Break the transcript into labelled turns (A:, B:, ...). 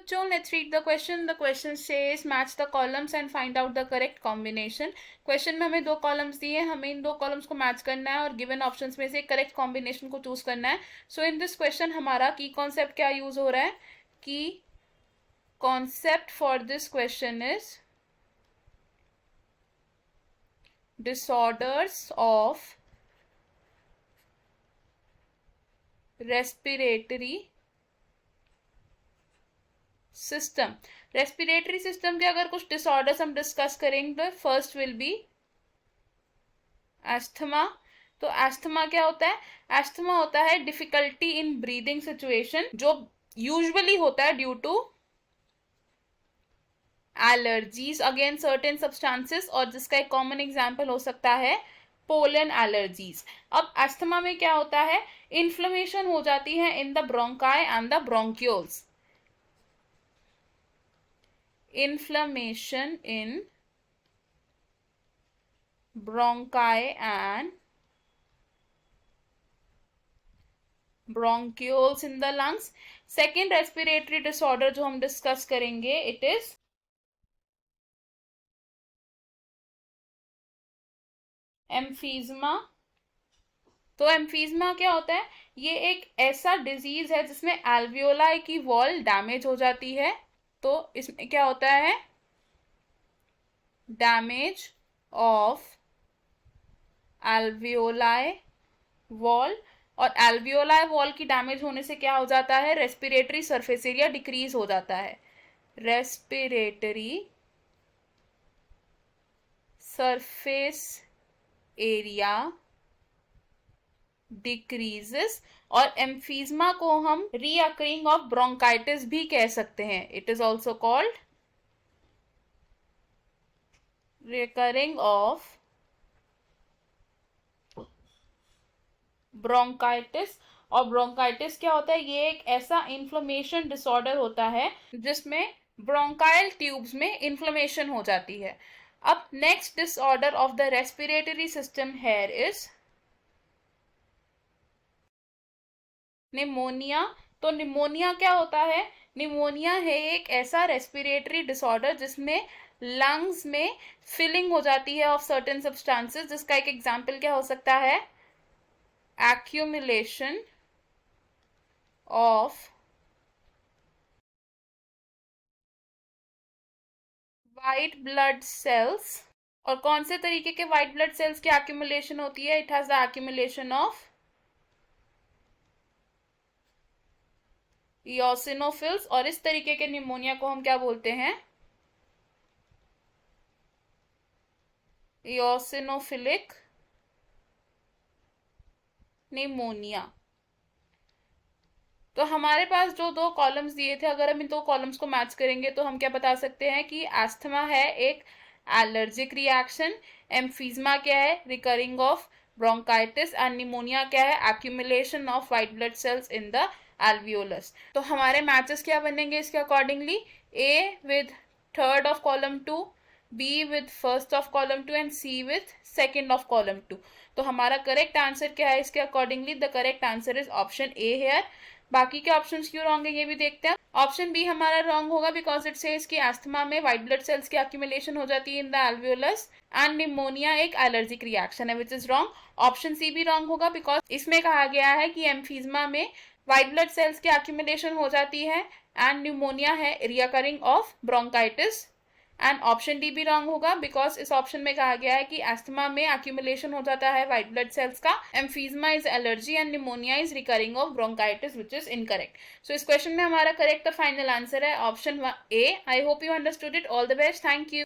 A: So let's read the question. The question says match the columns and find out the correct combination. Question में हमें दो columns दिए, हमें इन दो columns को मैच करना है और गिवन ऑप्शंस में से करेक्ट कॉम्बिनेशन को चूज करना है. सो इन दिस क्वेश्चन हमारा की कॉन्सेप्ट क्या यूज हो रहा है? की concept for this question is disorders of respiratory system. Respiratory system के अगर कुछ डिसऑर्डर्स हम डिस्कस करेंगे, फर्स्ट विल बी एस्थमा. तो एस्थमा क्या होता है? एस्थमा होता है डिफिकल्टी इन ब्रीदिंग सिचुएशन, जो यूजुअली होता है due to allergies against certain substances, और जिसका एक कॉमन एग्जांपल हो सकता है पोलन एलर्जीज. अब एस्थमा में क्या होता है? इन्फ्लेमेशन हो जाती है in the bronchi and the bronchioles. Inflammation in bronchi and bronchioles in the lungs. Second respiratory disorder जो हम डिस्कस करेंगे, it is एम्फीजमा. तो एम्फीजमा क्या होता है? ये एक ऐसा डिजीज है जिसमें एल्वियोलाई की वॉल डैमेज हो जाती है. तो इसमें क्या होता है? Damage of alveoli wall. और एल्वियोलाई वॉल की डैमेज होने से क्या हो जाता है? रेस्पिरेटरी सरफेस एरिया डिक्रीज हो जाता है. Respiratory surface area decreases. और एम्फीजमा को हम रीअकरिंग ऑफ ब्रोंकाइटिस भी कह सकते हैं. It is also called recurring of bronchitis. और ब्रोंकाइटिस क्या होता है? ये एक ऐसा इन्फ्लेमेशन डिसऑर्डर होता है जिसमें ब्रोंकाइल ट्यूब्स में इन्फ्लेमेशन हो जाती है. अब next disorder of the respiratory system here is pneumonia. तो निमोनिया क्या होता है? निमोनिया है एक ऐसा रेस्पिरेटरी डिसऑर्डर जिसमें लंग्स में फिलिंग हो जाती है ऑफ सर्टेन सब्सटेंसेस, जिसका एक एग्जांपल क्या हो सकता है? Accumulation of white blood cells. और कौन से तरीके के वाइट ब्लड सेल्स की एक्यूमुलेशन होती है? It has the accumulation of eosinophils. और इस तरीके के निमोनिया को हम क्या बोलते हैं? Eosinophilic pneumonia. तो हमारे पास जो दो कॉलम्स दिए थे, अगर हम इन दो कॉलम्स को मैच करेंगे तो हम क्या बता सकते हैं कि एस्थमा है एक एलर्जिक रिएक्शन, एम्फीजमा क्या है? Recurring of bronchitis, and pneumonia क्या है? Accumulation of white blood sales in the alveolus. तो हमारे मैचेस क्या बनेंगे इसके accordingly? A with third of column 2, B with first of column 2 and C with second of column 2. तो हमारा correct answer क्या है इसके accordingly? The correct answer is option A here. बाकी के ऑप्शंस क्यों रॉन्ग है ये भी देखते हैं. ऑप्शन बी हमारा रॉन्ग होगा बिकॉज इट सेज कि एस्थमा में व्हाइट ब्लड सेल्स की एक्यूमुलेशन हो जाती है in the alveolus, and pneumonia एक एलर्जिक रिएक्शन है, which is wrong. Option C भी रॉन्ग होगा बिकॉज इसमें कहा गया है कि एम्फीजमा में व्हाइट ब्लड सेल्स की एक्यूमुलेशन हो जाती है, एंड न्यूमोनिया है recurring of bronchitis. And option D भी रॉन्ग होगा बिकॉज इस ऑप्शन में कहा गया है कि एस्थमा में एक्यूमुलेशन हो जाता है व्हाइट ब्लड सेल्स का, emphysema is allergy and pneumonia is recurring of bronchitis, which is incorrect. So इस क्वेश्चन में हमारा करेक्ट फाइनल आंसर है option A. I hope you understood it. All the best. Thank you.